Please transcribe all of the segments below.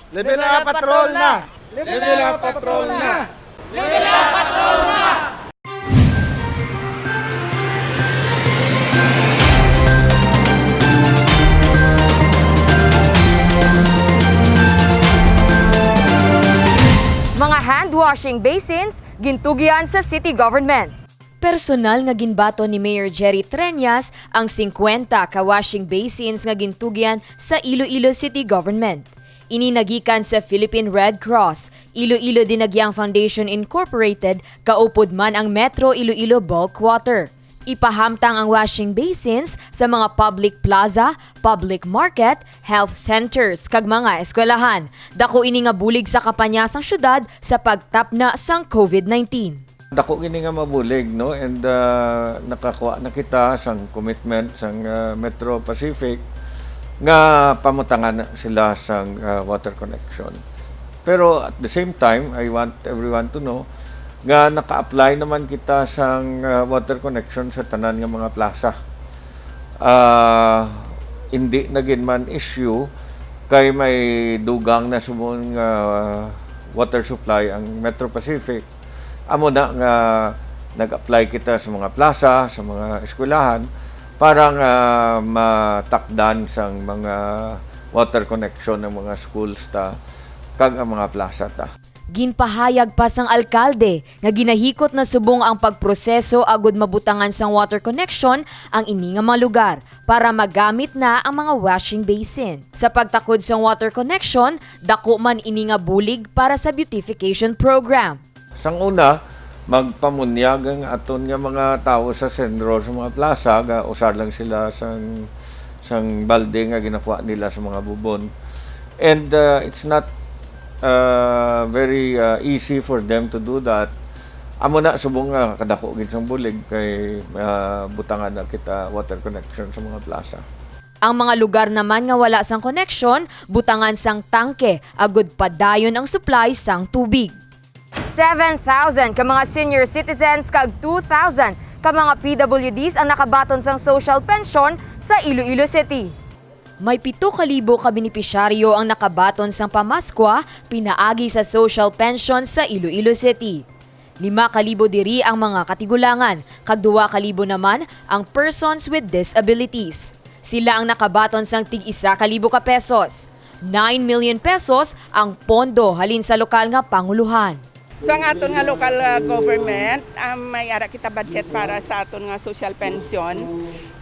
Level up patrol na! Level up patrol na! Mga hand-washing basins, gintugyan sa city government. Personal nga ginbato ni Mayor Jerry Treñas ang 50 ka washing basins nga gintugyan sa Iloilo City Government. Ininagikan sa Philippine Red Cross, Iloilo Dinagyang Foundation Incorporated, kaupod man ang Metro Iloilo Bulk Water. Ipahamtang ang washing basins sa mga public plaza, public market, health centers kag mga eskwelahan. Dako ini nga bulig sa kapanyasang syudad sa pagtapna sang COVID-19. Dako gini nga mabulig, no? And nakakuha na kita sang commitment sang Metro Pacific nga pamutangan sila sang water connection. Pero at the same time, I want everyone to know nga naka-apply naman kita sang water connection sa tanan nga mga plaza. Hindi naging man issue kay may dugang na sumong water supply ang Metro Pacific. Amo na nga nag-apply kita sa mga plaza, sa mga eskwelahan para nga matakdan sang mga water connection ng mga schools ta kag ang mga plaza ta. Ginpahayag pa sang alkalde nga ginahikot na subong ang pagproseso agud mabutangan sang water connection ang ini nga mga lugar para magamit na ang mga washing basin. Sa pagtakod sang water connection, dako man ini nga bulig para sa beautification program. Sang una, magpamunyag ang aton nga mga tao sa sentro sa mga plaza, ga usar lang sila sang balde nga ginakuha nila sa mga bubon. And it's not very easy for them to do that. Amo na subong nga kadako gid sang bulig kay butangan na kita water connection sa mga plaza. Ang mga lugar naman nga wala sang connection, butangan sang tangke agud padayon ang supply sang tubig. 7,000 ka mga senior citizens kag 2,000 ka mga PWDs ang nakabaton sang social pension sa Iloilo City. May 7,000 ka benepisyaryo ang nakabaton sang pamaskwa pinaagi sa social pension sa Iloilo City. 5,000 diri ang mga katigulangan, kag 2,000 naman ang persons with disabilities. Sila ang nakabaton sang tig 1,000 ka pesos. 9 million pesos ang pondo halin sa lokal nga panguluhan. So ang aton nga local government, may ara kita budget para sa aton nga social pension,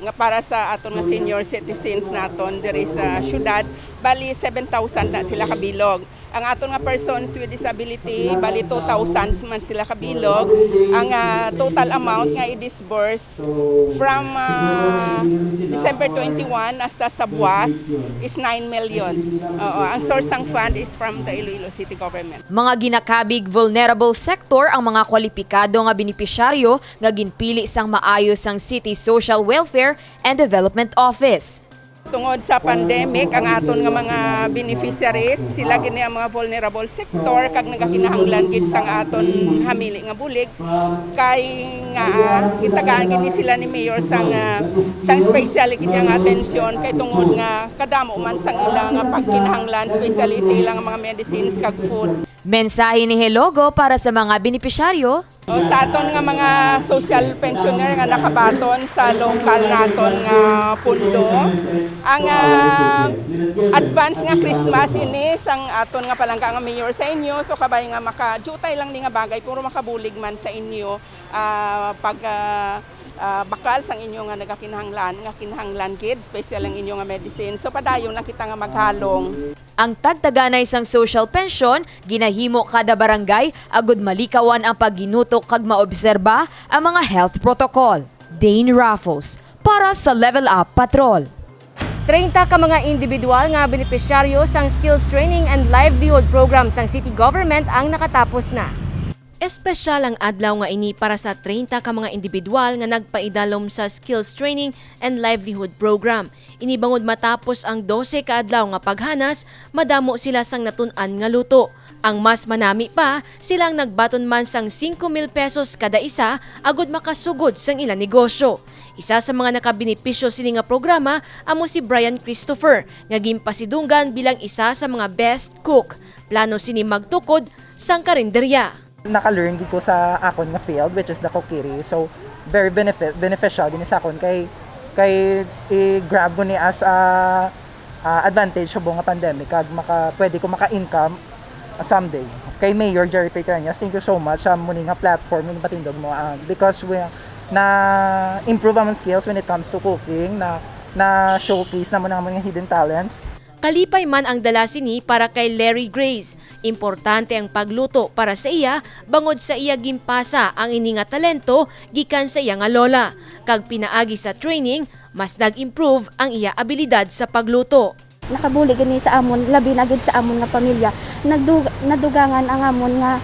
nga para sa aton nga senior citizens naton diri sa syudad, bali 7,000 na sila kabilog. Ang aton nga persons with disability, bali 2,000 man sila kabilog. Ang total amount nga i-disburse from December 21 hasta sa buwas is 9 million. Ang source ng fund is from the Iloilo City Government. Mga ginakabig vulnerable sector ang mga kwalipikado nga benepisyaryo nga ginpili sang maayos ang City Social Welfare and Development Office. Tungod sa pandemic, ang aton nga mga beneficiaries, sila gini ang mga vulnerable sector kag nagakinahanglan gid sang aton hamili nga bulig kay nga itagaan gini sila ni Mayor sang special gid nga atensyon kay tungod nga kadamo man sang ilang nga pagkinahanglan especially sa ilang mga medicines kag food. Mensahe ni Helogo para sa mga benepisyaryo. Sa aton nga mga social pensioner nga nakabaton sa local naton nga pundo, ang advance nga Christmas ini sang aton nga palangka nga mayor sa inyo, so kabay nga maka-jutay lang ni nga bagay puro makabulig man sa inyo pag bakal sang inyo nga nagakinahanglan gid, special ang inyo nga medicine. So padayon na kita nga maghalong. Ang tagtaganay sang social pension, ginahimo kada barangay agud malikawan ang pagginutok kag maobserba ang mga health protocol. Dane Raffles para sa Level Up Patrol. 30 ka mga individual nga benepisyaryo sang Skills Training and Livelihood Program sang City Government ang nakatapos na. Espesyal ang adlaw nga ini para sa 30 ka mga individual nga nagpaidalom sa Skills Training and Livelihood Program. Inibangod matapos ang 12 ka adlaw nga paghanas, madamo sila sang natun-an nga luto. Ang mas manami pa, silang nagbaton man sang 5,000 pesos kada isa agud makasugod sang ilang negosyo. Isa sa mga nakabenepisyo sini nga programa amo si Brian Christopher nga gimpasidunggan bilang isa sa mga best cook. Plano sini magtukod sang karinderya. Naka-learn gid ko sa akon nga field which is the cookery. So very beneficial din sa akon kay i-grab ko ni as a advantage sa buong pandemic kag pwede ko maka-income someday. Kay Mayor Jerry Petranias, thank you so much sa muni nga platform yung patindog mo because we na improve ang skills when it comes to cooking, na showcase naman ang mga hidden talents. Kalipay man ang dala sini para kay Larry Grace. Importante ang pagluto para sa iya bangod sa iya gimpasa ang ini nga talento gikan sa iya nga lola. Kag pinaagi sa training, mas nag-improve ang iya abilidad sa pagluto. Nakabuli gani sa amon, labi na gid sa amon nga pamilya. Nadugangan ang amon nga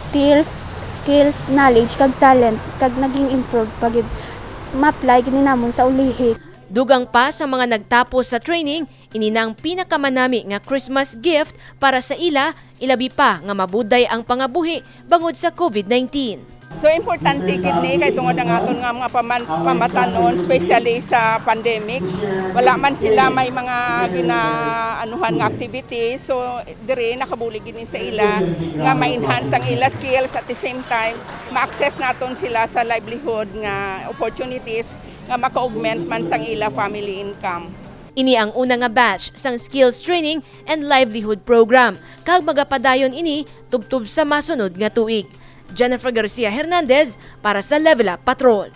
skills, knowledge kag talent kag naging improve pag ma-apply gini namon sa ulihi. Dugang pa sa mga nagtapos sa training, ininang pinakamanami nga Christmas gift para sa ila, ilabi pa nga mabuday ang pangabuhi bangod sa COVID-19. So importante kini kay tungod ang aton nga mga pamatanon especially sa pandemic. Wala man sila may mga ginaanuhan nga activity. So dire nakabuli gini sa ila nga ma-enhance ang ila skills at the same time ma-access naton sila sa livelihood nga opportunities nga maka-augment man sang ila family income. Ini ang una nga batch sang skills training and livelihood program. Kag magapadayon ini tubtub sa masunod nga tuig. Jennifer Garcia Hernandez para sa Level Up Patrol.